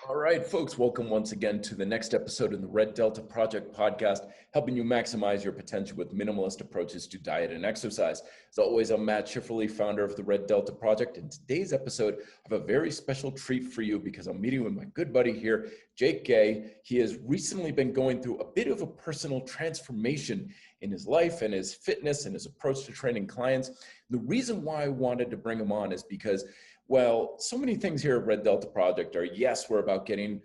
All right, folks, welcome once again to the next episode in the Red Delta Project podcast, helping you maximize your potential with minimalist approaches to diet and exercise. As always, I'm Matt Schifferly, founder of the Red Delta Project. In today's episode, I have a very special treat for you because I'm meeting with my good buddy here, Jake Gay. He has recently been going through a bit of a personal transformation in his life and his fitness and his approach to training clients. The reason why I wanted to bring him on is because well, so many things here at Red Delta Project are, yes, we're about getting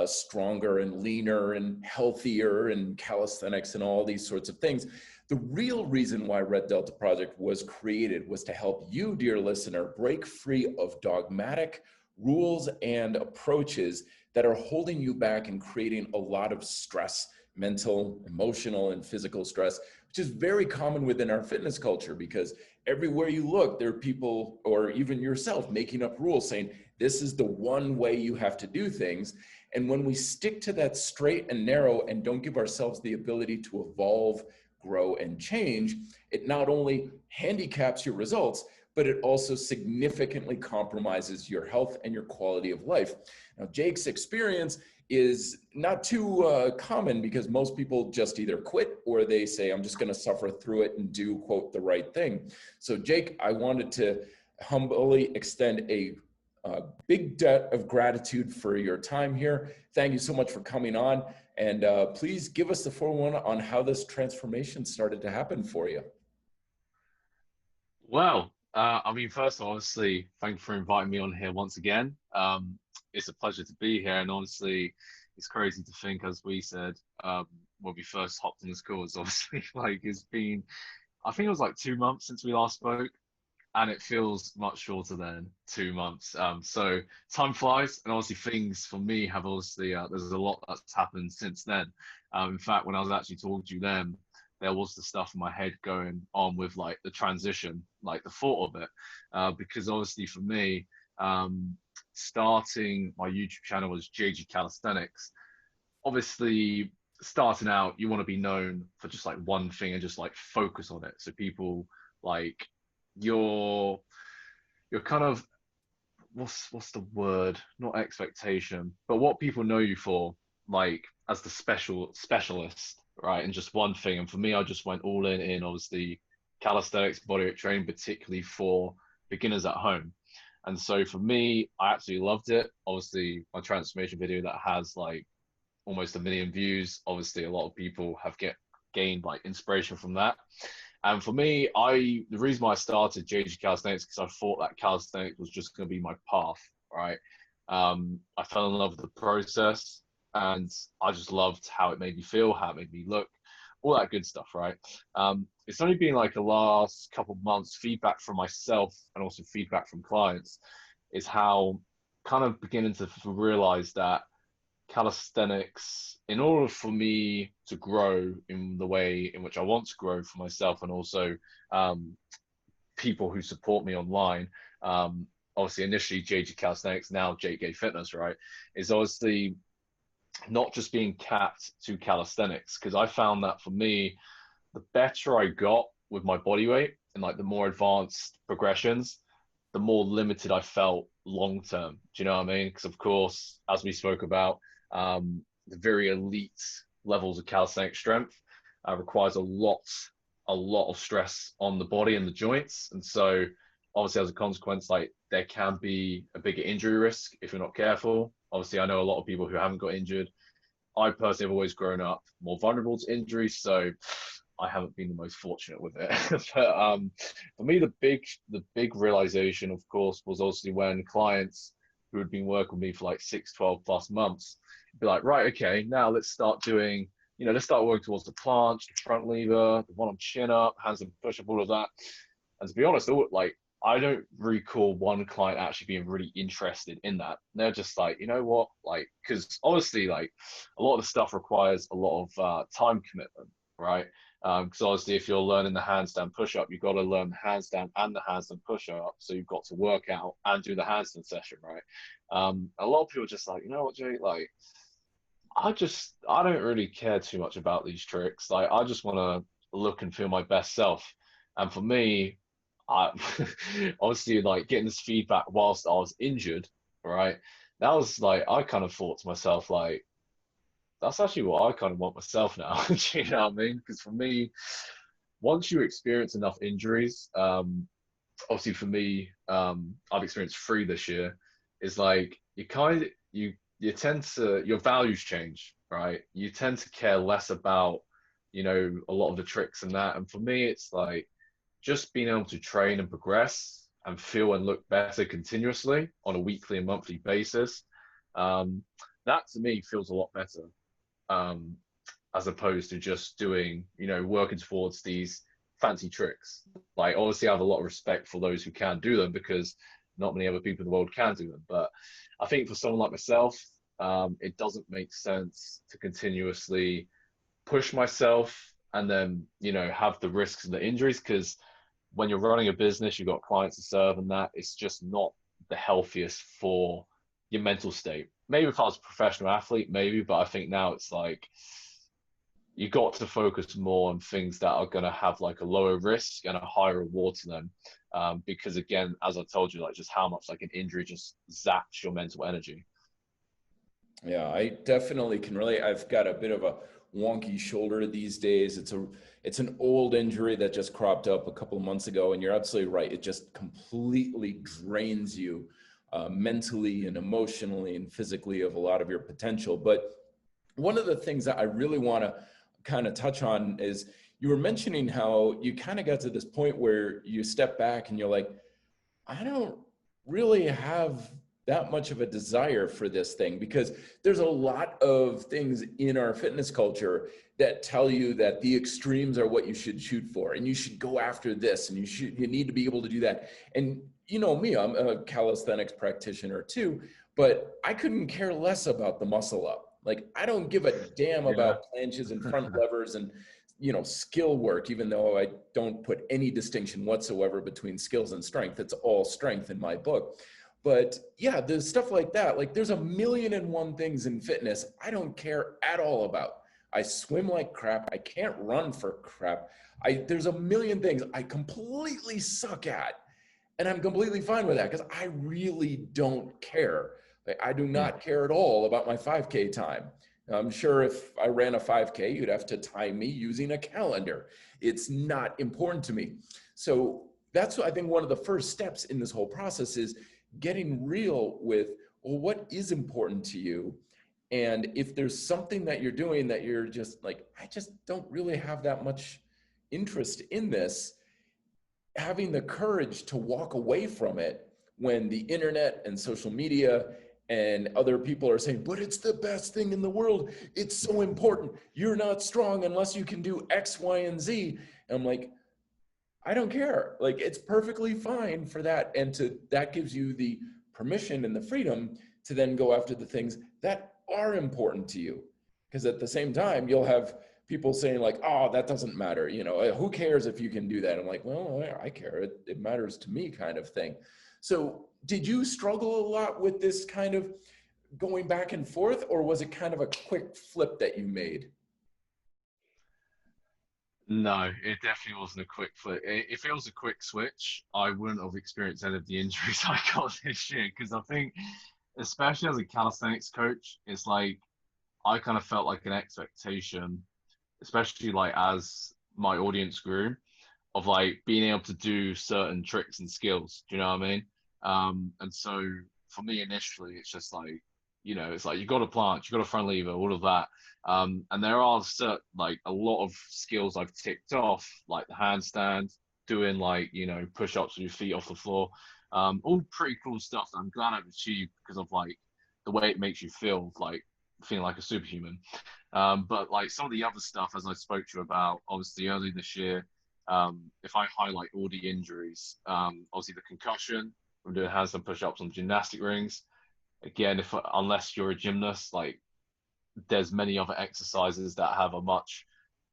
stronger and leaner and healthier and calisthenics and all these sorts of things. The real reason why Red Delta Project was created was to help you, dear listener, break free of dogmatic rules and approaches that are holding you back and creating a lot of stress, mental, emotional, and physical stress, which is very common within our fitness culture because everywhere you look, there are people, or even yourself, making up rules saying, this is the one way you have to do things. And when we stick to that straight and narrow and don't give ourselves the ability to evolve, grow, and change, it not only handicaps your results, but it also significantly compromises your health and your quality of life. Now, Jake's experience is not too common because most people just either quit or they say, I'm just going to suffer through it and do, quote, the right thing. So, Jake, I wanted to humbly extend a big debt of gratitude for your time here. Thank you so much for coming on. And please give us the 411 on how this transformation started to happen for you. Well, first, obviously, thank you for inviting me on here once again. It's a pleasure to be here, and honestly, it's crazy to think, as we said, when we first hopped on this call, it's obviously it's been, I think it was like 2 months since we last spoke, and it feels much shorter than 2 months. So time flies, and obviously things for me have obviously, there's a lot that's happened since then. In fact, when I was actually talking to you then, there was the stuff in my head going on with like the transition, like the thought of it, because obviously for me, starting my YouTube channel was JG Calisthenics. Obviously, starting out, you want to be known for just like one thing and just like focus on it. So people like your kind of what's the word? Not expectation, but what people know you for, like as the specialist, right? And just one thing. And for me, I just went all in obviously calisthenics, bodyweight training, particularly for beginners at home. And so for me, I absolutely loved it. Obviously, my transformation video that has like almost 1 million views. Obviously, a lot of people have gained like inspiration from that. And for me, the reason why I started JG Calisthenics because I thought that calisthenics was just going to be my path, right? I fell in love with the process, and I just loved how it made me feel, how it made me look, all that good stuff, right? It's only been like the last couple of months, feedback from myself and also feedback from clients is how kind of beginning to realize that calisthenics, in order for me to grow in the way in which I want to grow for myself and also people who support me online, obviously initially JG Calisthenics, now Jake Gay Fitness, right, is obviously not just being capped to calisthenics, because I found that for me, the better I got with my body weight and like the more advanced progressions, the more limited I felt long term. Do you know what I mean? Because of course, as we spoke about, the very elite levels of calisthenic strength requires a lot of stress on the body and the joints, and so obviously as a consequence, like there can be a bigger injury risk if you're not careful. Obviously, I know a lot of people who haven't got injured. I personally have always grown up more vulnerable to injuries, so I haven't been the most fortunate with it. But for me, the big realization, of course, was obviously when clients who had been working with me for like 6, 12 plus months be like, right, okay, now let's start doing, let's start working towards the planche, the front lever, the one arm chin up, hands and push up, all of that. And to be honest, I don't recall one client actually being really interested in that. They're just like, you know what, like, because obviously, like, a lot of the stuff requires a lot of time commitment, right? Because obviously, if you're learning the handstand push-up, you've got to learn the handstand and the handstand push-up. So you've got to work out and do the handstand session, right? A lot of people are just like, you know what, Jay, like, I don't really care too much about these tricks. Like, I just want to look and feel my best self. And for me, I obviously like getting this feedback whilst I was injured, right? that was like, I kind of thought to myself, like, that's actually what I kind of want myself now. Do you know what I mean? Because for me, once you experience enough injuries, obviously for me, I've experienced three this year, is like you tend to, your values change, right? You tend to care less about, a lot of the tricks and that. And for me, it's like just being able to train and progress and feel and look better continuously on a weekly and monthly basis. Um, that to me feels a lot better, um, as opposed to just doing, working towards these fancy tricks. Like, obviously, I have a lot of respect for those who can do them because not many other people in the world can do them. But I think for someone like myself, it doesn't make sense to continuously push myself and then, have the risks and the injuries, because when you're running a business, you've got clients to serve, and that it's just not the healthiest for your mental state. Maybe if I was a professional athlete, maybe, but I think now it's like you got to focus more on things that are going to have like a lower risk and a higher reward to them. Because again, as I told you, like just how much like an injury just zaps your mental energy. Yeah, I definitely can relate. I've got a bit of a wonky shoulder these days. It's an old injury that just cropped up a couple of months ago, and you're absolutely right. It just completely drains you mentally and emotionally and physically of a lot of your potential. But one of the things that I really want to kind of touch on is you were mentioning how you kind of got to this point where you step back and you're like, I don't really have that much of a desire for this thing, because there's a lot of things in our fitness culture that tell you that the extremes are what you should shoot for, and you should go after this, and you need to be able to do that. And you know me, I'm a calisthenics practitioner too, but I couldn't care less about the muscle up. Like, I don't give a damn Yeah. about planches and front levers and skill work, even though I don't put any distinction whatsoever between skills and strength. It's all strength in my book. But yeah, there's stuff like that. Like, there's a million and one things in fitness I don't care at all about. I swim like crap. I can't run for crap. There's a million things I completely suck at. And I'm completely fine with that because I really don't care. Like, I do Hmm. not care at all about my 5K time. I'm sure if I ran a 5K, you'd have to time me using a calendar. It's not important to me. So that's, I think, one of the first steps in this whole process is getting real with, well, what is important to you? And if there's something that you're doing that you're just like, I just don't really have that much interest in this, having the courage to walk away from it when the internet and social media and other people are saying, but it's the best thing in the world. It's so important. You're not strong unless you can do X, Y, and Z. And I'm like, I don't care. Like, it's perfectly fine for that. And that gives you the permission and the freedom to then go after the things that are important to you. Because at the same time, you'll have people saying like, oh, that doesn't matter. Who cares if you can do that? I'm like, well, I care. It matters to me, kind of thing. So did you struggle a lot with this kind of going back and forth, or was it kind of a quick flip that you made? No, it definitely wasn't a quick flip. If it was a quick switch, I wouldn't have experienced any of the injuries I got this year. Because I think, especially as a calisthenics coach, it's like I kind of felt like an expectation, especially like as my audience grew, of like being able to do certain tricks and skills. Do you know what I mean? And so for me initially, it's just like, it's like you got a planche, you got a front lever, all of that. And there are certain, like a lot of skills I've ticked off, like the handstand, doing like, push-ups with your feet off the floor. All pretty cool stuff that I'm glad I've achieved because of like the way it makes you feel, like feeling like a superhuman. But like some of the other stuff, as I spoke to you about, obviously early this year, if I highlight all the injuries, obviously the concussion from doing handstand push-ups on gymnastic rings. Again, if unless you're a gymnast, like there's many other exercises that have a much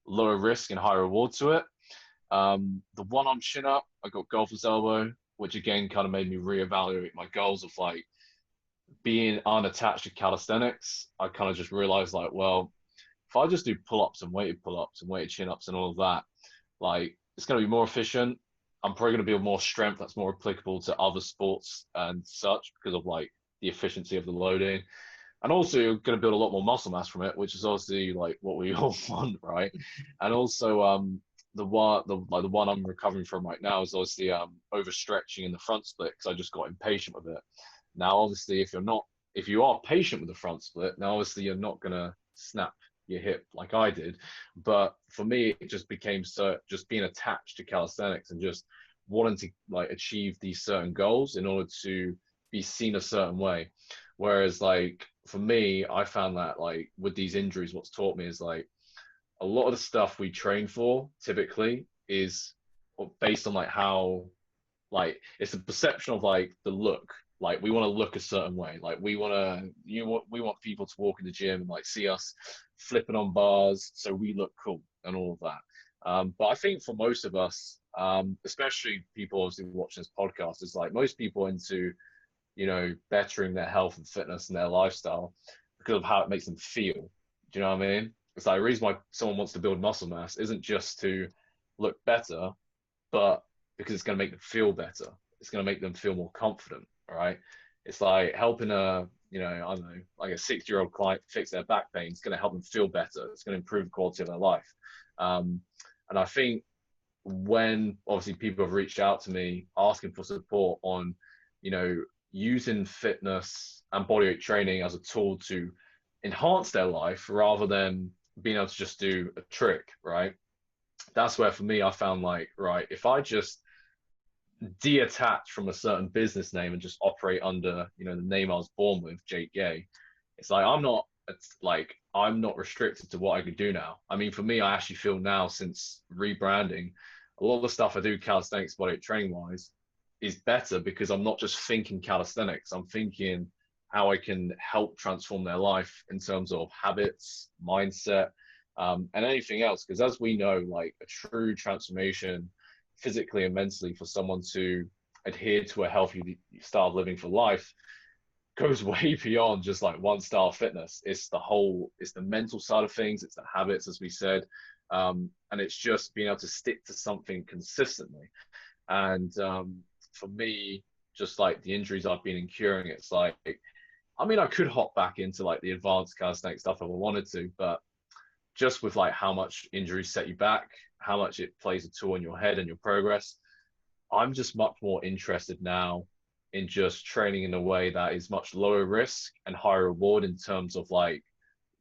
lower risk and higher reward to it. The one-arm chin-up, I got golfer's elbow, which again kind of made me reevaluate my goals of like being unattached to calisthenics. I kind of just realized like, well, if I just do pull-ups and weighted pull-ups and weighted chin-ups and all of that, like it's going to be more efficient. I'm probably going to build more strength that's more applicable to other sports and such because of like the efficiency of the loading. And also you're going to build a lot more muscle mass from it, which is obviously like what we all want, right? And also the one I'm recovering from right now is obviously overstretching in the front split because I just got impatient with it. Now obviously if you are patient with the front split, now obviously you're not going to snap your hip like I did. But for me it just became so just being attached to calisthenics and just wanting to like achieve these certain goals in order to be seen a certain way. Whereas like for me, I found that like with these injuries, what's taught me is like a lot of the stuff we train for typically is based on like how like it's the perception of like the look. Like we want to look a certain way. Like we want people to walk in the gym and like see us flipping on bars so we look cool and all of that. But I think for most of us, especially people obviously watching this podcast, is like most people into bettering their health and fitness and their lifestyle because of how it makes them feel. Do you know what I mean? It's like the reason why someone wants to build muscle mass isn't just to look better, but because it's going to make them feel better. It's going to make them feel more confident, right? It's like helping I don't know, like a 60-year-old client fix their back pain. It's going to help them feel better. It's going to improve the quality of their life. And I think when obviously people have reached out to me asking for support on, using fitness and bodyweight training as a tool to enhance their life rather than being able to just do a trick, right? That's where for me I found like, right, if I just detach from a certain business name and just operate under the name I was born with, Jake Gay, it's like I'm not restricted to what I could do now. I mean, for me, I actually feel now since rebranding, a lot of the stuff I do calisthenics bodyweight training wise is better because I'm not just thinking calisthenics. I'm thinking how I can help transform their life in terms of habits, mindset, and anything else. Because as we know, like a true transformation physically and mentally for someone to adhere to a healthy style of living for life goes way beyond just like one style of fitness. It's the mental side of things. It's the habits, as we said. And it's just being able to stick to something consistently. And for me, just like the injuries I've been incurring, it's like, I mean, I could hop back into like the advanced calisthenics stuff if I wanted to, but just with like how much injuries set you back, how much it plays a toll on your head and your progress, I'm just much more interested now in just training in a way that is much lower risk and higher reward in terms of like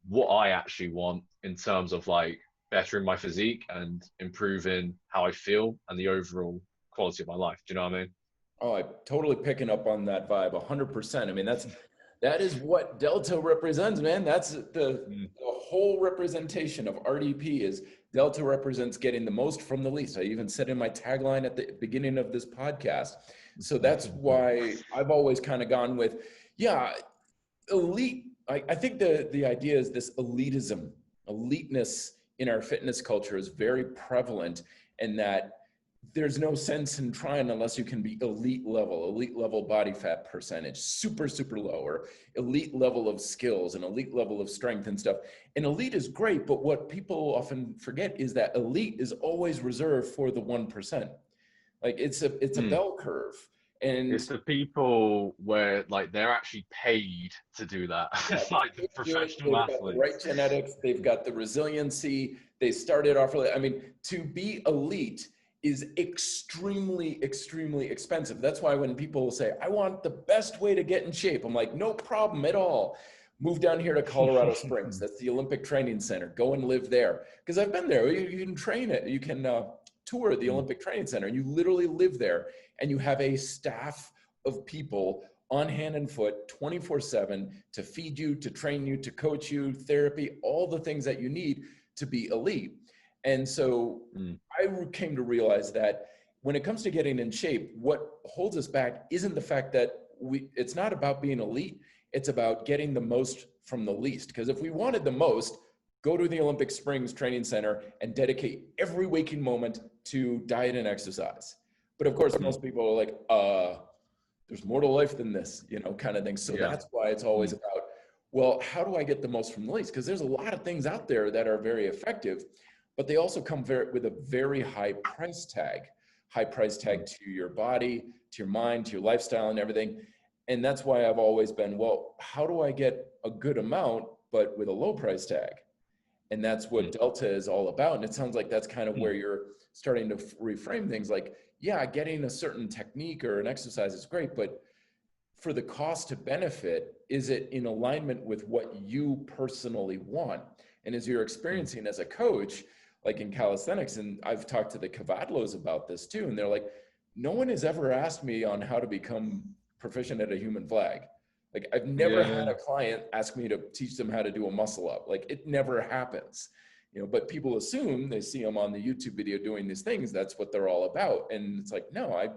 what I actually want in terms of like bettering my physique and improving how I feel and the overall quality of my life. Do you know what I mean? Oh, I'm totally picking up on that vibe 100%. I mean, that is what Delta represents, man. That's the whole representation of RDP is Delta represents getting the most from the least. I even said in my tagline at the beginning of this podcast. So that's why I've always kind of gone with, yeah, elite. I think the idea is this eliteness in our fitness culture is very prevalent, and that there's no sense in trying unless you can be elite level body fat percentage, super low, or elite level of skills and elite level of strength and stuff. And elite is great, but what people often forget is that elite is always reserved for the 1%. Like it's a bell curve. And it's the people where like they're actually paid to do that. yeah, Like the professional they've got the right athletes. genetics, they've got the resiliency, they started off really, I mean, to be elite is extremely expensive. That's why when people say, I want the best way to get in shape, I'm like, no problem at all. Move down here to Colorado Springs. That's the Olympic Training Center. Go and live there. Because I've been there. You can train it. You can tour the Olympic Training Center. And you literally live there. And you have a staff of people on hand and foot 24/7 to feed you, to train you, to coach you, therapy, all the things that you need to be elite. And so I came to realize that when it comes to getting in shape, what holds us back isn't the fact that it's not about being elite. It's about getting the most from the least. Because if we wanted the most, go to the Olympic Springs Training Center and dedicate every waking moment to diet and exercise. But of course, most people are like, there's more to life than this, kind of thing. So that's why it's always about, well, how do I get the most from the least? Because there's a lot of things out there that are very effective, but they also come with a very high price tag to your body, to your mind, to your lifestyle and everything. And that's why I've always been, well, how do I get a good amount, but with a low price tag? And that's what Delta is all about. And it sounds like that's kind of where you're starting to reframe things. Like, yeah, getting a certain technique or an exercise is great, but for the cost to benefit, is it in alignment with what you personally want? And as you're experiencing as a coach, like in calisthenics, and I've talked to the Cavadlos about this too, and they're like, no one has ever asked me on how to become proficient at a human flag. Like, I've never had a client ask me to teach them how to do a muscle up. Like, it never happens, you know, but people assume they see them on the YouTube video doing these things. That's what they're all about. And it's like, no, I'm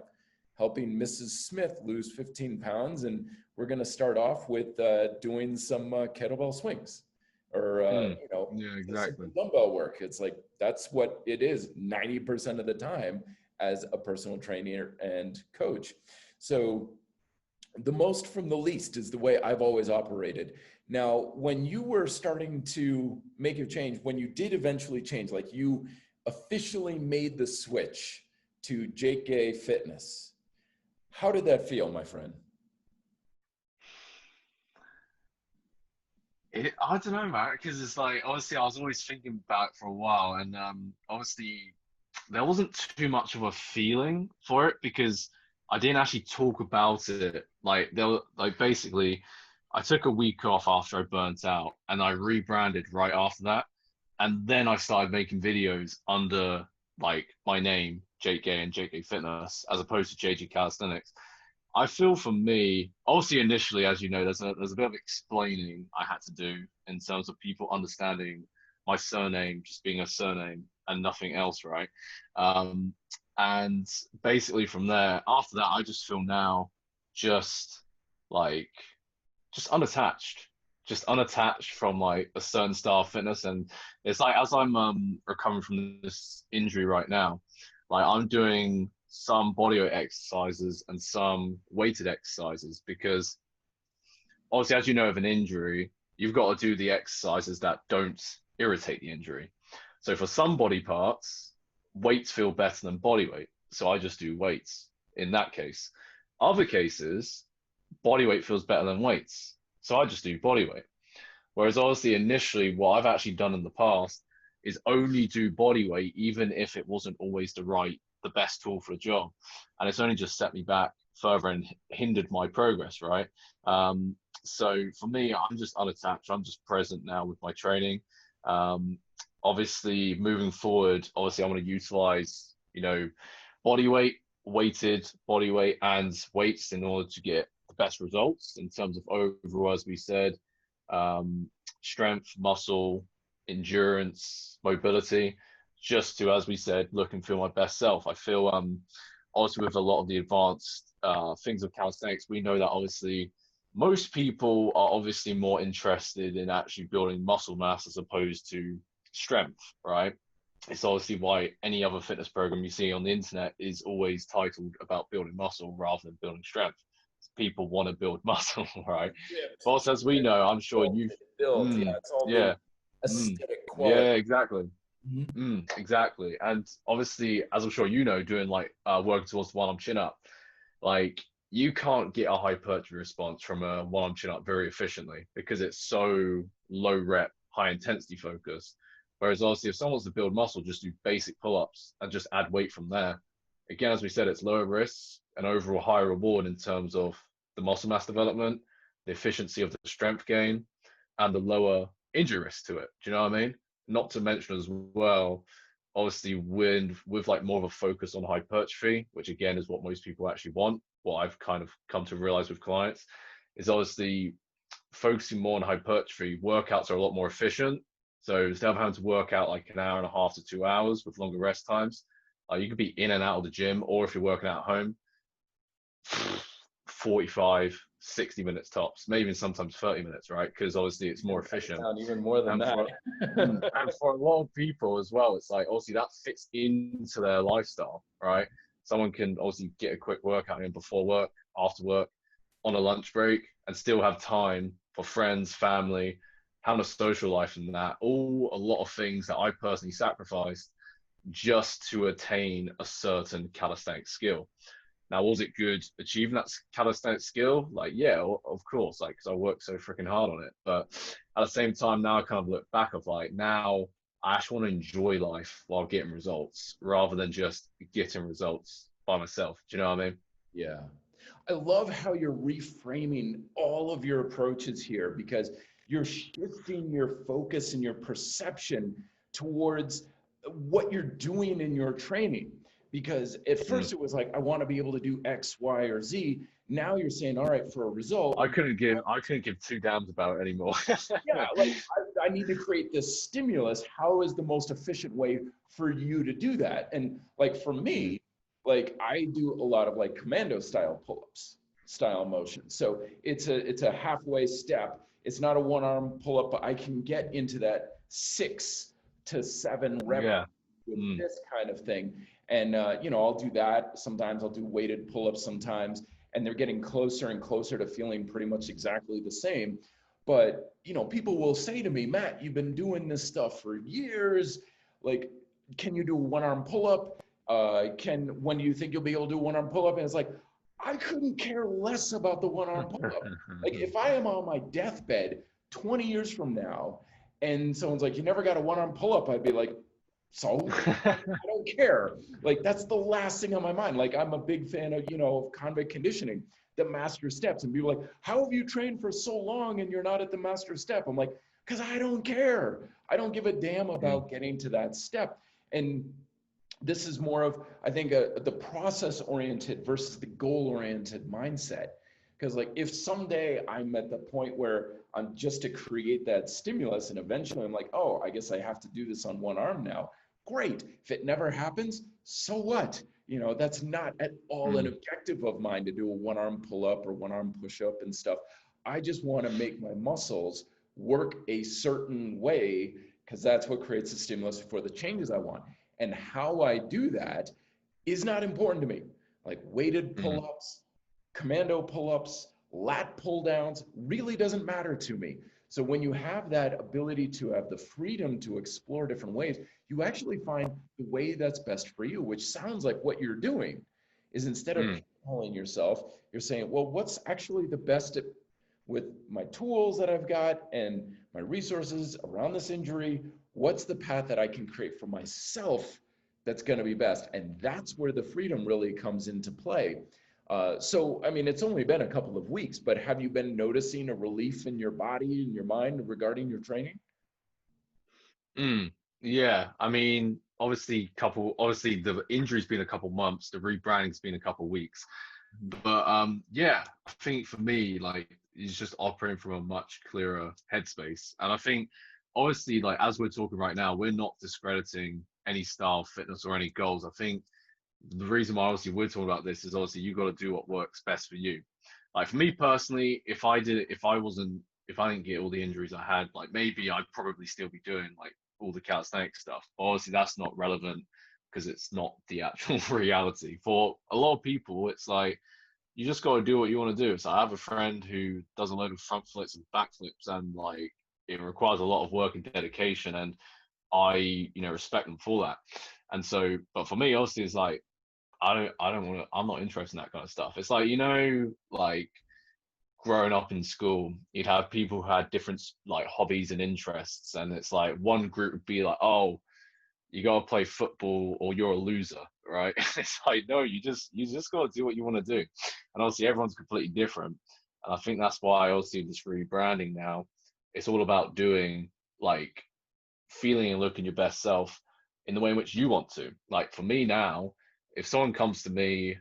helping Mrs. Smith lose 15 pounds. And we're going to start off with doing some kettlebell swings or, you know, exactly. dumbbell work. It's like, that's what it is 90% of the time as a personal trainer and coach. So the most from the least is the way I've always operated. Now, when you were starting to make a change, when you did eventually change, like you officially made the switch to Jake Gay Fitness, how did that feel, my friend? I don't know, man, because it's like, obviously, I was always thinking about it for a while, and obviously, there wasn't too much of a feeling for it because I didn't actually talk about it. Like, basically, I took a week off after I burnt out, and I rebranded right after that, and then I started making videos under like my name, Jake Gay and Jake Gay Fitness, as opposed to JG Calisthenics. I feel for me, obviously initially, as you know, there's a bit of explaining I had to do in terms of people understanding my surname just being a surname and nothing else, right? And basically from there, after that, I just feel now just like just unattached from like a certain style of fitness. And it's like as I'm recovering from this injury right now, like I'm doing some bodyweight exercises and some weighted exercises because obviously, as you know, of an injury, you've got to do the exercises that don't irritate the injury. So for some body parts, weights feel better than body weight. So I just do weights in that case. Other cases, body weight feels better than weights. So I just do body weight. Whereas obviously initially what I've actually done in the past is only do body weight, even if it wasn't always the best tool for the job. And it's only just set me back further and hindered my progress, right? So for me, I'm just unattached. I'm just present now with my training. Obviously moving forward, obviously I want to utilize, you know, body weight, weighted body weight and weights in order to get the best results in terms of overall, as we said, strength, muscle, endurance, mobility, just to, as we said, look and feel my best self. I feel also with a lot of the advanced things of calisthenics, we know that obviously most people are obviously more interested in actually building muscle mass as opposed to strength, right? It's obviously why any other fitness program you see on the internet is always titled about building muscle rather than building strength. People want to build muscle, right? But also, as we know, I'm sure you build. Yeah, it's all the aesthetic quality. Yeah, exactly. Exactly. And obviously, as I'm sure you know, doing like working towards the one-arm chin-up, like you can't get a hypertrophy response from a one-arm chin-up very efficiently because it's so low rep, high intensity focused. Whereas obviously, if someone wants to build muscle, just do basic pull-ups and just add weight from there. Again, as we said, it's lower risk and overall higher reward in terms of the muscle mass development, the efficiency of the strength gain, and the lower injury risk to it. Do you know what I mean? Not to mention as well, obviously with like more of a focus on hypertrophy, which again is what most people actually want. What I've kind of come to realize with clients is obviously focusing more on hypertrophy. Workouts are a lot more efficient. So instead of having to work out like an hour and a half to 2 hours with longer rest times, you could be in and out of the gym, or if you're working out at home, 45, 60 minutes tops, maybe even sometimes 30 minutes, right? Because obviously it's more efficient. Even more than that. And for a lot of people as well, it's like obviously that fits into their lifestyle, right? Someone can obviously get a quick workout in before work, after work, on a lunch break, and still have time for friends, family, having a social life and that. All a lot of things that I personally sacrificed just to attain a certain calisthenic skill. Now, was it good achieving that calisthenic skill? Like, yeah, of course, like, because I worked so freaking hard on it. But at the same time, now I kind of look back of like, now I actually want to enjoy life while getting results rather than just getting results by myself. Do you know what I mean? Yeah. I love how you're reframing all of your approaches here because you're shifting your focus and your perception towards what you're doing in your training. Because at Mm. first it was like, I want to be able to do X, Y, or Z. Now you're saying, all right, for a result, I couldn't give two damns about it anymore. yeah, like I need to create this stimulus. How is the most efficient way for you to do that? And like for Mm. me, like I do a lot of like commando style pull-ups, style motion. So it's a halfway step. It's not a one arm pull-up, but I can get into that 6 to 7 rep Yeah. with Mm. this kind of thing. And I'll do that. Sometimes I'll do weighted pull-ups sometimes, and they're getting closer and closer to feeling pretty much exactly the same. But people will say to me, Matt, you've been doing this stuff for years. Like, can you do a one-arm pull-up? When do you think you'll be able to do a one-arm pull-up? And it's like, I couldn't care less about the one-arm pull-up. Like, if I am on my deathbed 20 years from now, and someone's like, you never got a one-arm pull-up, I'd be like, so I don't care. Like that's the last thing on my mind. Like I'm a big fan of convict conditioning, the master steps, and people are like, how have you trained for so long and you're not at the master step? I'm like, because I don't care. I don't give a damn Mm. about getting to that step. And this is more of, I think, the process oriented versus the goal oriented mindset. Because like if someday I'm at the point where I'm just to create that stimulus and eventually I'm like, oh, I guess I have to do this on one arm now. Great. If it never happens, so what? That's not at all an Mm. objective of mine to do a one arm pull up or one arm push up and stuff. I just want to make my muscles work a certain way because that's what creates the stimulus for the changes I want. And how I do that is not important to me. Like weighted Mm. pull ups, commando pull ups, lat pull downs really doesn't matter to me. So when you have that ability to have the freedom to explore different ways, you actually find the way that's best for you, which sounds like what you're doing is instead of Mm. pigeonholing yourself, you're saying, well, what's actually the best with my tools that I've got and my resources around this injury? What's the path that I can create for myself that's going to be best? And that's where the freedom really comes into play. So, I mean, it's only been a couple of weeks, but have you been noticing a relief in your body and your mind regarding your training? Mm. Yeah. I mean, obviously the injury's been a couple months, the rebranding's been a couple weeks. But yeah, I think for me, like it's just operating from a much clearer headspace. And I think obviously, like as we're talking right now, we're not discrediting any style, fitness, or any goals. I think the reason why obviously we're talking about this is obviously you got to do what works best for you. Like for me personally, if I didn't get all the injuries I had, like maybe I'd probably still be doing like all the calisthenic stuff. But obviously that's not relevant because it's not the actual reality. For a lot of people, it's like you just got to do what you want to do. So I have a friend who does a load of front flips and back flips, and like it requires a lot of work and dedication, and I respect them for that. And so, but for me, obviously, it's like I don't want to. I'm not interested in that kind of stuff. It's like like growing up in school, you'd have people who had different like hobbies and interests, and it's like one group would be like, oh, you gotta play football or you're a loser, right? It's like no, you just gotta do what you want to do, and obviously everyone's completely different, and I think that's why obviously this rebranding now, it's all about doing like feeling and looking your best self in the way in which you want to. Like for me now, if someone comes to me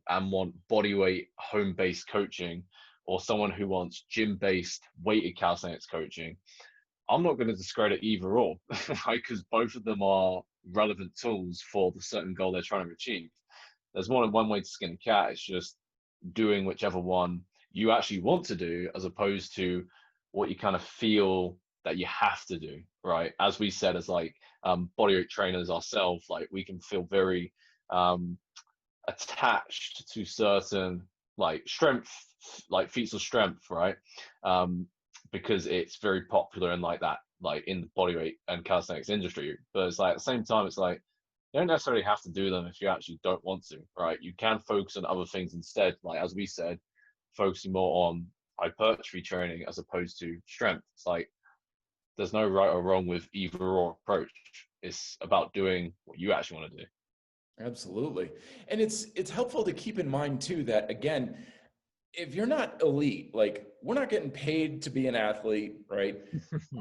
and want body weight home based coaching, or someone who wants gym based weighted calisthenics coaching, I'm not going to discredit either or, right? Because both of them are relevant tools for the certain goal they're trying to achieve. There's more than one way to skin a cat. It's just doing whichever one you actually want to do, as opposed to what you kind of feel that you have to do, right? As we said, as like bodyweight trainers ourselves, like we can feel very um, attached to certain like strength, like feats of strength, right? Um, because it's very popular in like that, like in the bodyweight and calisthenics industry. But it's like at the same time, it's like You don't necessarily have to do them if you actually don't want to, right? You can focus on other things instead, like as we said, focusing more on hypertrophy training as opposed to strength. It's like there's no right or wrong with either or approach. It's about doing what you actually want to do. Absolutely. And it's helpful to keep in mind too that again, if you're not elite, like we're not getting paid to be an athlete, right?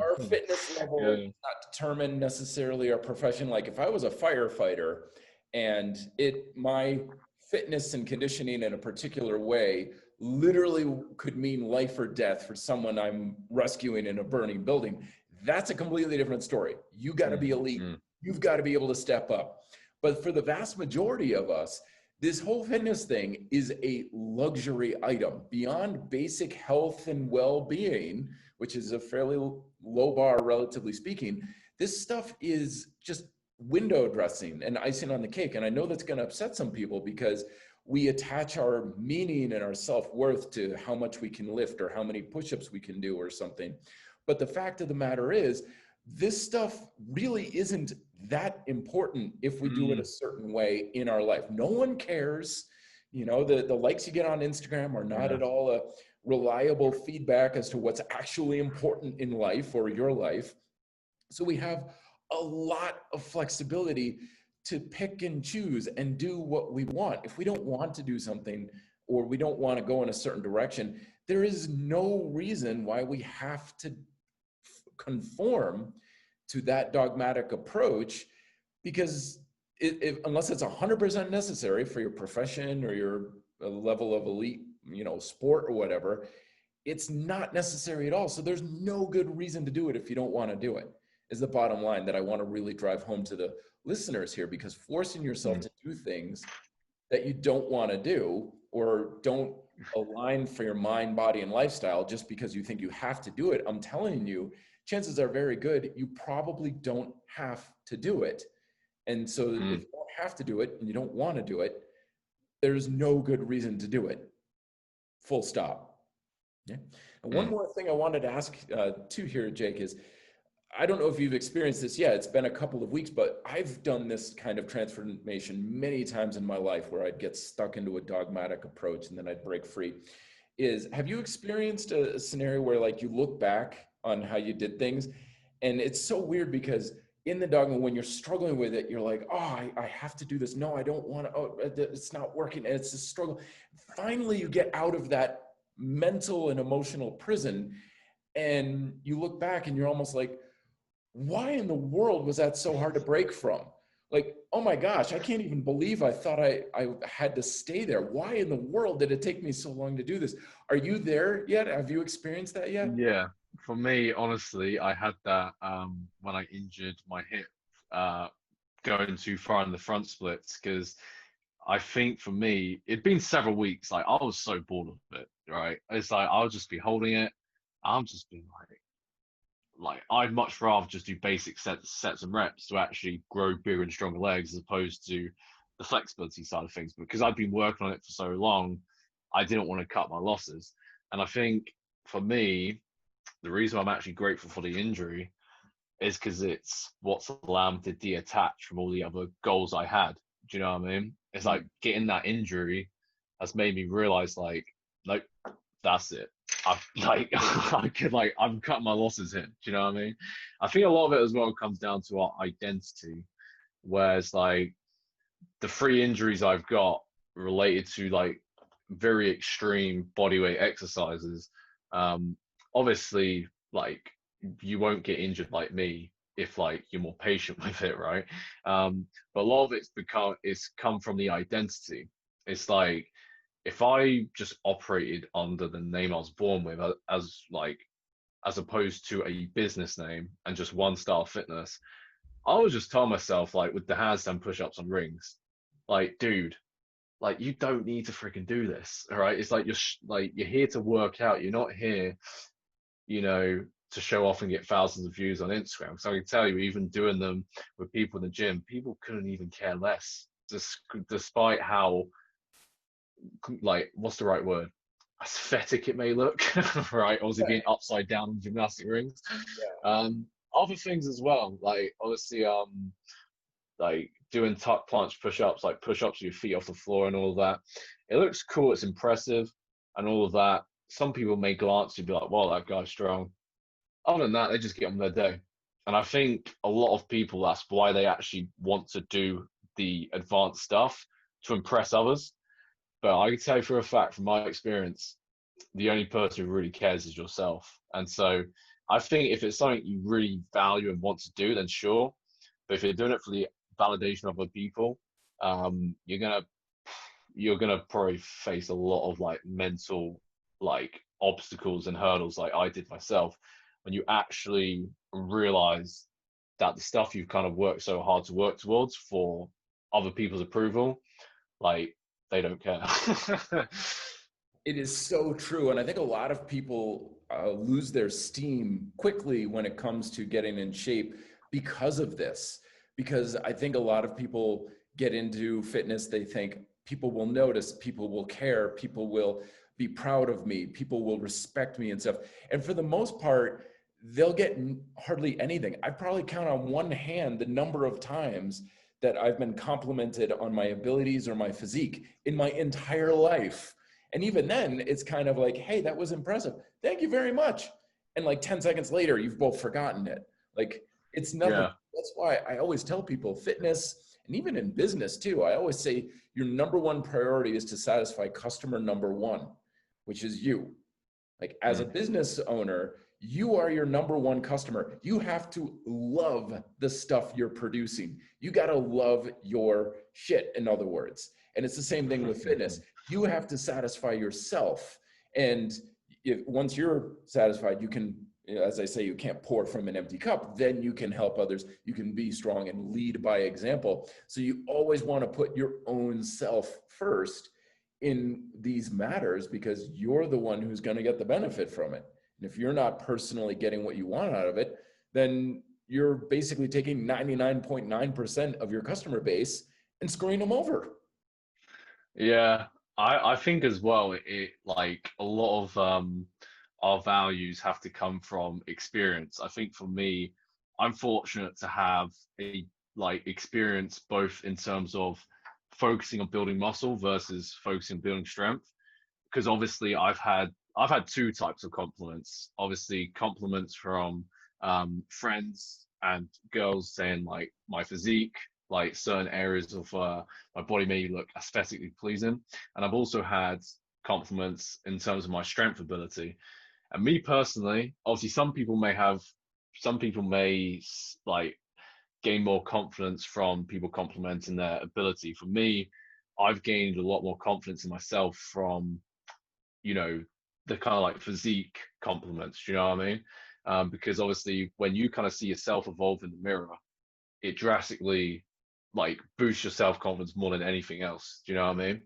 Our fitness level Yeah, is not determined necessarily our profession. Like if I was a firefighter and my fitness and conditioning in a particular way literally could mean life or death for someone I'm rescuing in a burning building, that's a completely different story. You got to be elite. mm, You've got to be able to step up. But for the vast majority of us, this whole fitness thing is a luxury item beyond basic health and well-being, which is a fairly low bar, relatively speaking. This stuff is just window dressing and icing on the cake. And I know that's going to upset some people because we attach our meaning and our self-worth to how much we can lift or how many push-ups we can do or something. But the fact of the matter is, this stuff really isn't that important if we do it a certain way in our life. No one cares. You know, the likes you get on Instagram are not yeah, at all a reliable feedback as to what's actually important in life or your life. So we have a lot of flexibility to pick and choose and do what we want. If we don't want to do something or we don't want to go in a certain direction, there is no reason why we have to conform to that dogmatic approach, because unless it's 100% necessary for your profession or your level of elite, you know, sport or whatever, it's not necessary at all. So there's no good reason to do it if you don't want to do it, is the bottom line that I want to really drive home to the listeners here, because forcing yourself to do things that you don't want to do or don't align for your mind, body, and lifestyle just because you think you have to do it, I'm telling you, chances are very good you probably don't have to do it. And so if you don't have to do it and you don't want to do it, there's no good reason to do it. Full stop. Yeah. And one more thing I wanted to ask too here, Jake, is I don't know if you've experienced this yet. It's been a couple of weeks, but I've done this kind of transformation many times in my life where I'd get stuck into a dogmatic approach and then I'd break free. Have you experienced a scenario where like you look back on how you did things and it's so weird because in the dogma, when you're struggling with it, you're like, oh, I have to do this. No, I don't want to. Oh, it's not working. And it's a struggle. Finally, you get out of that mental and emotional prison and you look back and you're almost like, why in the world was that so hard to break from? Like, oh my gosh, I can't even believe I thought I had to stay there. Why in the world did it take me so long to do this? Are you there yet? Have you experienced that yet? yeah. For me, honestly, I had that when I injured my hip, uh, going too far in the front splits, because I think for me, it'd been several weeks. Like I was so bored of it, right? It's like I'll just be holding it. I'm just being like I'd much rather just do basic sets and reps to actually grow bigger and stronger legs as opposed to the flexibility side of things. Because I'd been working on it for so long, I didn't want to cut my losses. And I think for me, the reason I'm actually grateful for the injury is because it's what's allowed me to detach from all the other goals I had. Do you know what I mean? It's like getting that injury has made me realize like, nope, that's it. I've like I'm cutting my losses here. Do you know what I mean? I think a lot of it as well comes down to our identity. Whereas like the three injuries I've got related to like very extreme bodyweight exercises. Obviously, like you won't get injured like me if like you're more patient with it, right? But a lot of it's come from the identity. It's like if I just operated under the name I was born with as opposed to a business name and just one style fitness, I would just tell myself like with the handstand push-ups on rings, like dude, like you don't need to freaking do this, all right? It's like you're here to work out. You're not here, you know, to show off and get thousands of views on Instagram. So I can tell you, even doing them with people in the gym, people couldn't even care less, just despite how like what's the right word, aesthetic it may look, right? Obviously being upside down in gymnastic rings. Other things as well, like obviously like doing tuck punch push-ups, like push-ups with your feet off the floor and all of that. It looks cool, it's impressive and all of that. Some people may glance and be like, wow, that guy's strong. Other than that, they just get on their day. And I think a lot of people, that's why they actually want to do the advanced stuff, to impress others. But I can tell you for a fact, from my experience, the only person who really cares is yourself. And so I think if it's something you really value and want to do, then sure. But if you're doing it for the validation of other people, you're gonna probably face a lot of like mental like obstacles and hurdles, like I did myself, when you actually realize that the stuff you've kind of worked so hard to work towards for other people's approval, like they don't care. It is so true. And I think a lot of people lose their steam quickly when it comes to getting in shape because of this. Because I think a lot of people get into fitness, they think people will notice, people will care, people will be proud of me, people will respect me and stuff. And for the most part, they'll get hardly anything. I probably count on one hand the number of times that I've been complimented on my abilities or my physique in my entire life. And even then, it's kind of like, hey, that was impressive. Thank you very much. And like 10 seconds later, you've both forgotten it. Like, it's nothing. Yeah. That's why I always tell people fitness, and even in business too, I always say your number one priority is to satisfy customer number one, which is you. Like, as a business owner, you are your number one customer. You have to love the stuff you're producing. You got to love your shit, in other words. And it's the same thing with fitness. You have to satisfy yourself. And once you're satisfied, you can, as I say, you can't pour from an empty cup. Then you can help others. You can be strong and lead by example. So you always want to put your own self first in these matters, because you're the one who's going to get the benefit from it. And if you're not personally getting what you want out of it, then you're basically taking 99.9% of your customer base and screwing them over. Yeah, I think as well, it like a lot of our values have to come from experience. I think for me, I'm fortunate to have a like experience both in terms of focusing on building muscle versus focusing on building strength. Because obviously I've had two types of compliments. Obviously compliments from friends and girls saying like my physique, like certain areas of my body may look aesthetically pleasing. And I've also had compliments in terms of my strength ability. And me personally, obviously some people may like gain more confidence from people complimenting their ability. For me, I've gained a lot more confidence in myself from, the kind of like physique compliments, do you know what I mean? Because obviously when you kind of see yourself evolve in the mirror, it drastically like boosts your self-confidence more than anything else. Do you know what I mean?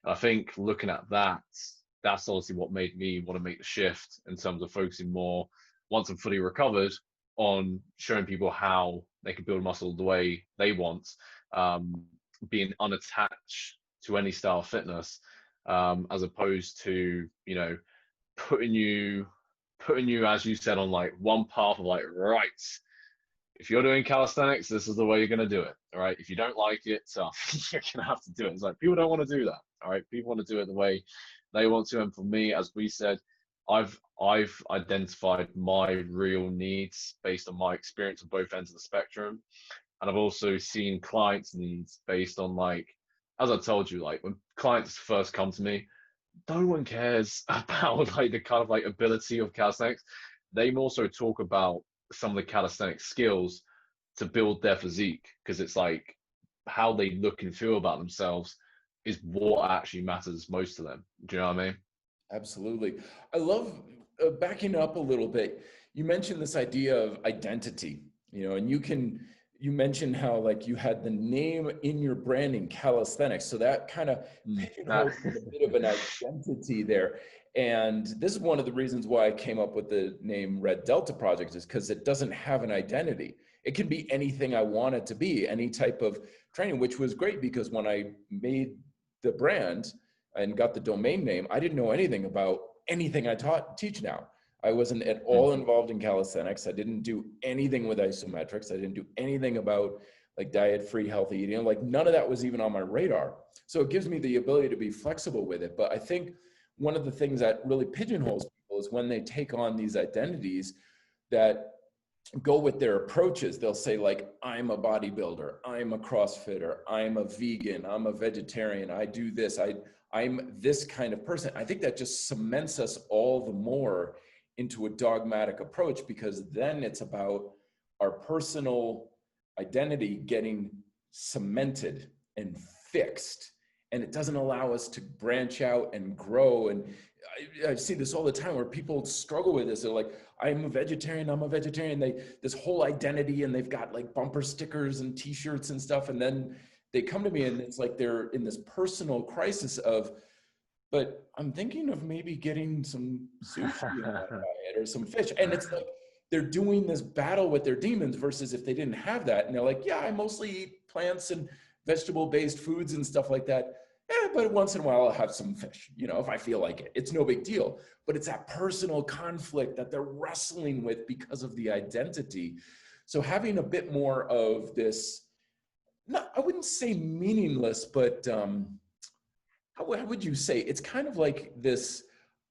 And I think looking at that, that's obviously what made me want to make the shift in terms of focusing more, once I'm fully recovered, on showing people how they can build muscle the way they want, being unattached to any style of fitness, as opposed to, putting you, as you said, on like one path of like, right, if you're doing calisthenics, this is the way you're going to do it. All right. If you don't like it, you're going to have to do it. It's like, people don't want to do that. All right. People want to do it the way they want to. And for me, as we said, I've identified my real needs based on my experience on both ends of the spectrum. And I've also seen clients' needs based on, like, as I told you, like when clients first come to me, no one cares about like the kind of like ability of calisthenics. They more so talk about some of the calisthenic skills to build their physique, because it's like how they look and feel about themselves is what actually matters most to them. Do you know what I mean? Absolutely. I love backing up a little bit. You mentioned this idea of identity, and you mentioned how like you had the name in your branding, Calisthenics. So that kind of holds a bit of an identity there. And this is one of the reasons why I came up with the name Red Delta Project, is because it doesn't have an identity. It can be anything I want it to be, any type of training, which was great because when I made the brand and got the domain name, I didn't know anything about anything I teach now. I wasn't at all involved in calisthenics. I didn't do anything with isometrics. I didn't do anything about like diet-free, healthy eating. Like none of that was even on my radar. So it gives me the ability to be flexible with it. But I think one of the things that really pigeonholes people is when they take on these identities that go with their approaches. They'll say like, I'm a bodybuilder, I'm a CrossFitter, I'm a vegan, I'm a vegetarian, I do this, I'm this kind of person. I think that just cements us all the more into a dogmatic approach, because then it's about our personal identity getting cemented and fixed, and it doesn't allow us to branch out and grow. And I see this all the time where people struggle with this. They're like, I'm a vegetarian, I'm a vegetarian. This whole identity, and they've got like bumper stickers and t-shirts and stuff. And then they come to me and it's like they're in this personal crisis of, but I'm thinking of maybe getting some sushi in my diet or some fish. And it's like, they're doing this battle with their demons versus if they didn't have that. And they're like, yeah, I mostly eat plants and vegetable-based foods and stuff like that. But once in a while I'll have some fish, if I feel like it. It's no big deal. But it's that personal conflict that they're wrestling with because of the identity. So having a bit more of this, I wouldn't say meaningless, but how would you say? It's kind of like this,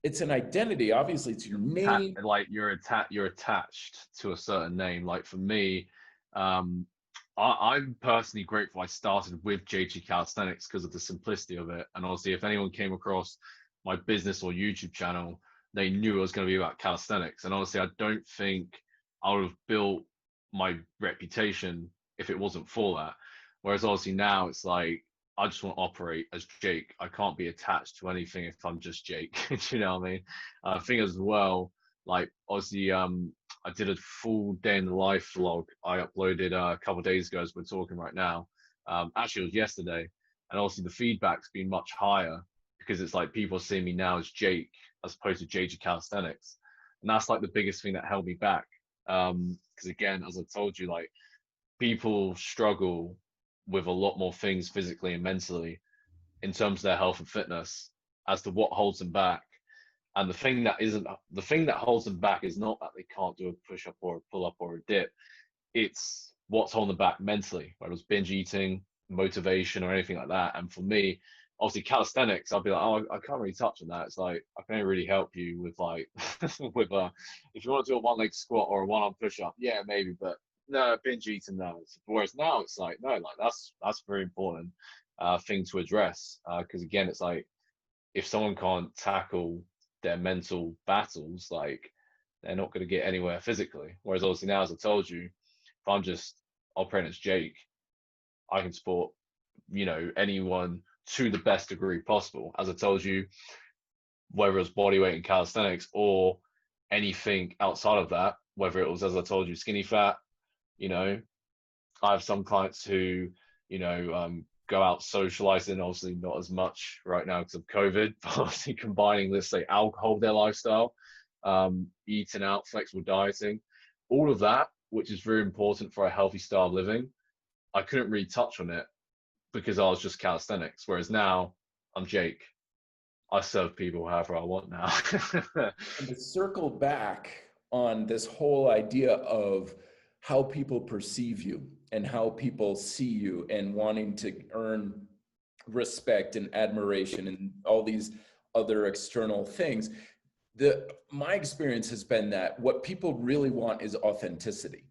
it's an identity. Obviously, it's your name. Like you're attached to a certain name. Like for me, I'm personally grateful I started with JG Calisthenics because of the simplicity of it. And obviously, if anyone came across my business or YouTube channel, they knew it was going to be about calisthenics. And honestly, I don't think I would have built my reputation if it wasn't for that. Whereas obviously now it's like, I just want to operate as Jake. I can't be attached to anything if I'm just Jake. Do you know what I mean? I think as well, like obviously, I did a full day in the life vlog. I uploaded a couple of days ago as we're talking right now. Actually, it was yesterday. And obviously the feedback's been much higher because it's like people are seeing me now as Jake as opposed to JG Calisthenics. And that's like the biggest thing that held me back. Because again, as I told you, like people struggle with a lot more things physically and mentally in terms of their health and fitness as to what holds them back. And the thing that holds them back is not that they can't do a push up or a pull up or a dip. It's what's holding them back mentally, whether it's binge eating, motivation, or anything like that. And for me, obviously calisthenics, I'll be like, oh, I can't really touch on that. It's like, I can only really help you with like, if you want to do a one leg squat or a one arm push up, yeah, maybe, but no, binge eating, no. Whereas now it's like, no, like that's a very important thing to address. Because again, it's like, if someone can't tackle their mental battles, like they're not going to get anywhere physically. Whereas obviously now, as I told you, if I'm just operating as Jake, I can support, anyone to the best degree possible. As I told you, whether it's bodyweight and calisthenics or anything outside of that, whether it was, as I told you, skinny fat, I have some clients who, go out socializing, obviously not as much right now because of COVID, but obviously combining, let's say, alcohol with their lifestyle, eating out, flexible dieting, all of that, which is very important for a healthy style of living. I couldn't really touch on it because I was just calisthenics. Whereas now I'm Jake. I serve people however I want now. And to circle back on this whole idea of how people perceive you and how people see you and wanting to earn respect and admiration and all these other external things. My experience has been that what people really want is authenticity.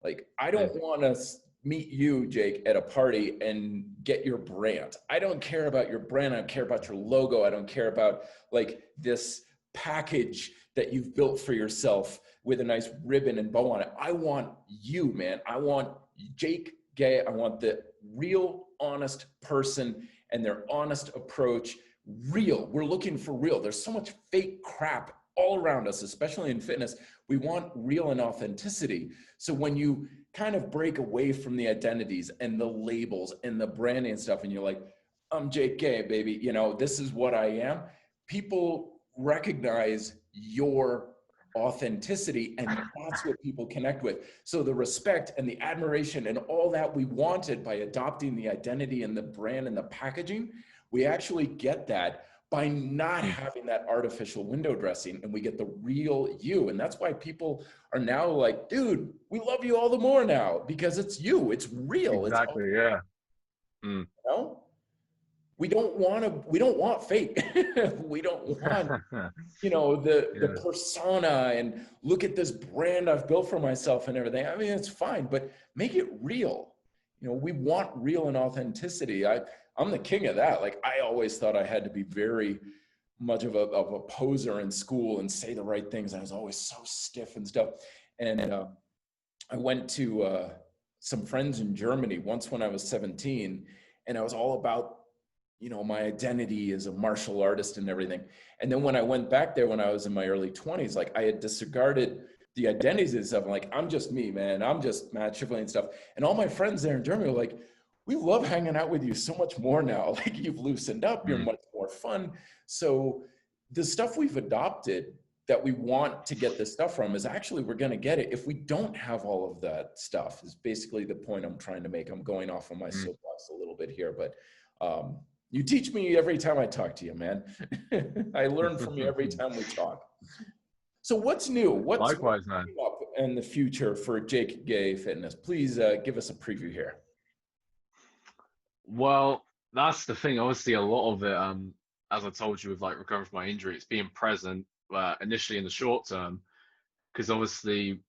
Like, I don't want to meet you, Jake, at a party and get your brand. I don't care about your brand. I don't care about your logo. I don't care about like this package that you've built for yourself with a nice ribbon and bow on it. I want you, man. I want Jake Gay. I want the real, honest person and their honest approach. Real. We're looking for real. There's so much fake crap all around us, especially in fitness. We want real and authenticity. So when you kind of break away from the identities and the labels and the branding and stuff, and you're like, I'm Jake Gay, baby. This is what I am. People recognize your authenticity, and that's what people connect with. So the respect and the admiration and all that we wanted by adopting the identity and the brand and the packaging, we actually get that by not having that artificial window dressing, and we get the real you. And that's why people are now like, dude, we love you all the more now because it's you, it's real. It's all, Exactly. Yeah. you know, we don't want fake. We don't want, you know, the Yeah. persona and look at this brand I've built for myself and everything. I mean, it's fine, but make it real. You know, we want real and authenticity. I'm the king of that. Like, I always thought I had to be very much of a poser in school and say the right things. I was always so stiff and stuff. And I went to some friends in Germany once when I was 17, and I was all about, you know, my identity as a martial artist and everything. And then when I went back there when I was in my early 20s, like, I had disregarded the identities and stuff. I'm like, I'm just me, man. I'm just Matt Schifferly and stuff. And all my friends there in Germany were like, we love hanging out with you so much more now. Like, you've loosened up, you're much more fun. So the stuff we've adopted that we want to get this stuff from is actually, we're going to get it if we don't have all of that stuff, is basically the point I'm trying to make. I'm going off on my soapbox a little bit here, but you teach me every time I talk to you, man. I learn from you every time we talk. So what's new? What's Likewise, man. up in the future for Jake Gay Fitness? Please give us a preview here. Well, that's the thing. Obviously, a lot of it, as I told you, with like recovering from my injury, it's being present initially in the short term, because obviously,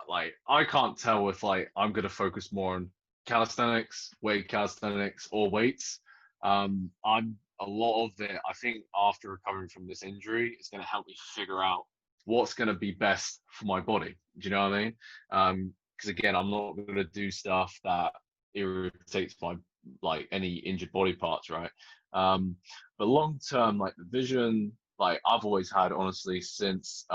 like, I can't tell if like I'm going to focus more on calisthenics, weight calisthenics, or weights. I'm a lot of it. I think after recovering from this injury, it's going to help me figure out what's going to be best for my body. Do you know what I mean? Because again, I'm not going to do stuff that irritates my, like, any injured body parts, right? But long term, like, the vision, like, I've always had, honestly, since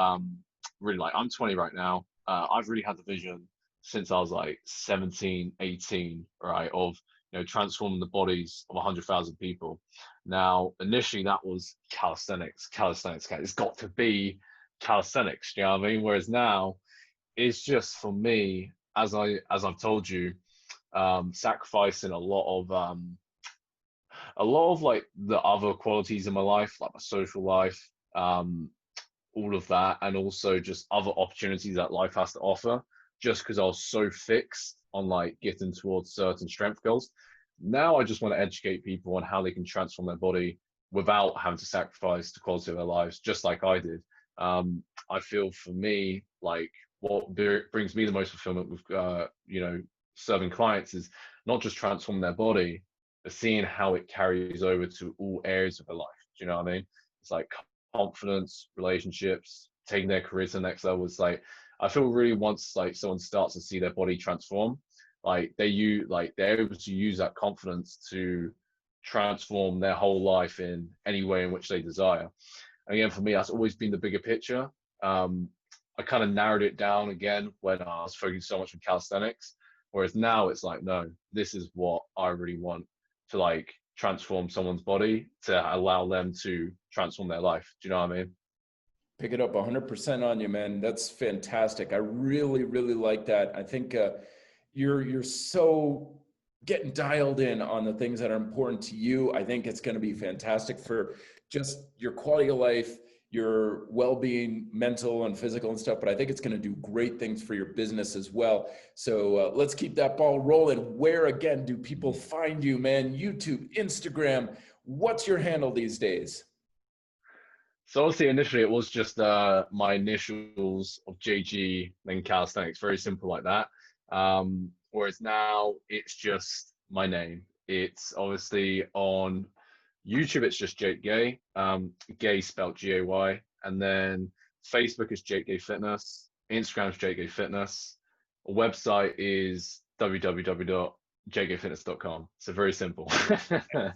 really, like, I'm 20 right now. I've really had the vision since I was like 17, 18, right, of, you know, transforming the bodies of 100,000 people. Now, initially, that was calisthenics. It's got to be calisthenics. You know what I mean? Whereas now, it's just, for me, as I've told you, sacrificing a lot of like the other qualities in my life, like my social life, all of that, and also just other opportunities that life has to offer, just because I was so fixed on like getting towards certain strength goals. Now I just want to educate people on how they can transform their body without having to sacrifice the quality of their lives, just like I did. I feel, for me, like, what brings me the most fulfillment with you know, serving clients is not just transforming their body, but seeing how it carries over to all areas of their life. Do you know what I mean? It's like confidence, relationships, taking their career to the next level. It's like, I feel really, once like someone starts to see their body transform, like they're able to use that confidence to transform their whole life in any way in which they desire. And again, for me, that's always been the bigger picture. I kind of narrowed it down again when I was focusing so much on calisthenics, whereas now it's like, no, this is what I really want to, like, transform someone's body to allow them to transform their life. Do you know what I mean? Pick it up 100% on you, man. That's fantastic. I really, really like that. I think you're so getting dialed in on the things that are important to you. I think it's going to be fantastic for just your quality of life, your well-being, mental and physical and stuff, but I think it's going to do great things for your business as well. So let's keep that ball rolling. Where, again, do people find you, man? YouTube, Instagram, what's your handle these days? So obviously, initially it was just my initials of JG, then calisthenics, very simple like that. Whereas now it's just my name. It's obviously on YouTube, it's just Jake Gay, Gay spelled Gay, and then Facebook is Jake Gay Fitness, Instagram is Jake Gay Fitness, a website is www.jakegayfitness.com. So very simple. I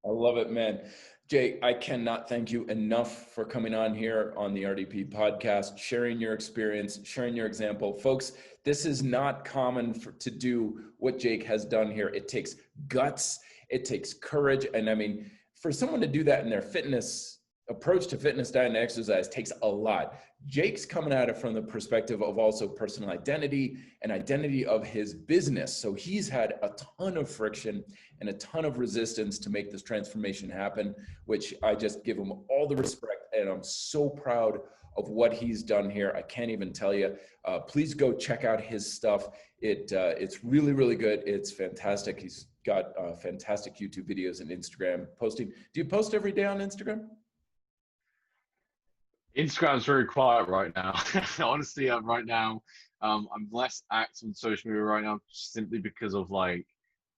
love it, man. Jay, I cannot thank you enough for coming on here on the RDP podcast, sharing your experience, sharing your example. Folks, this is not common to do what Jake has done here. It takes guts, it takes courage. And I mean, for someone to do that in their fitness approach to fitness, diet, and exercise takes a lot. Jake's coming at it from the perspective of also personal identity and identity of his business. So he's had a ton of friction and a ton of resistance to make this transformation happen, which I just give him all the respect. And I'm so proud of what he's done here. I can't even tell you. Please go check out his stuff. It's really, really good. It's fantastic. He's got fantastic YouTube videos and Instagram posting. Do you post every day on Instagram? Instagram's very quiet right now. Honestly, right now, I'm less active on social media right now simply because of like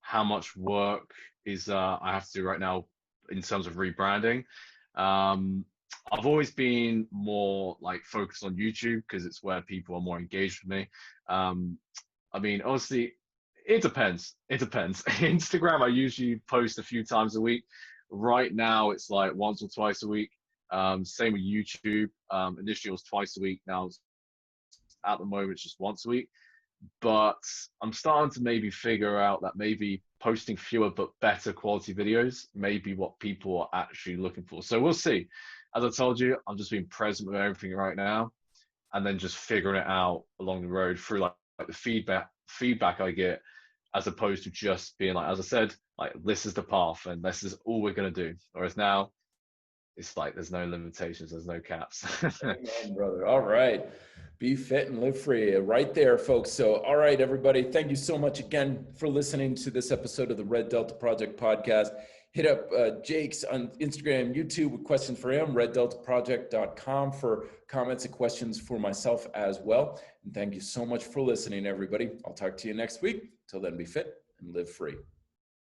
how much work is I have to do right now in terms of rebranding. I've always been more like focused on YouTube because it's where people are more engaged with me. I mean, honestly, it depends. It depends. Instagram, I usually post a few times a week. Right now, it's like once or twice a week. Same with YouTube. Initially, it was twice a week. Now, at the moment, it's just once a week. But I'm starting to maybe figure out that maybe posting fewer but better quality videos may be what people are actually looking for. So we'll see. As I told you, I'm just being present with everything right now, and then just figuring it out along the road through like the feedback I get, as opposed to just being like, as I said, like this is the path and this is all we're gonna do. Whereas now, it's like there's no limitations, there's no caps. Amen, brother. All right. Be fit and live free. Right there, folks. So, all right, everybody. Thank you so much again for listening to this episode of the Red Delta Project podcast. Hit up Jake's on Instagram, YouTube with questions for him, reddeltaproject.com for comments and questions for myself as well. And thank you so much for listening, everybody. I'll talk to you next week. Till then, be fit and live free.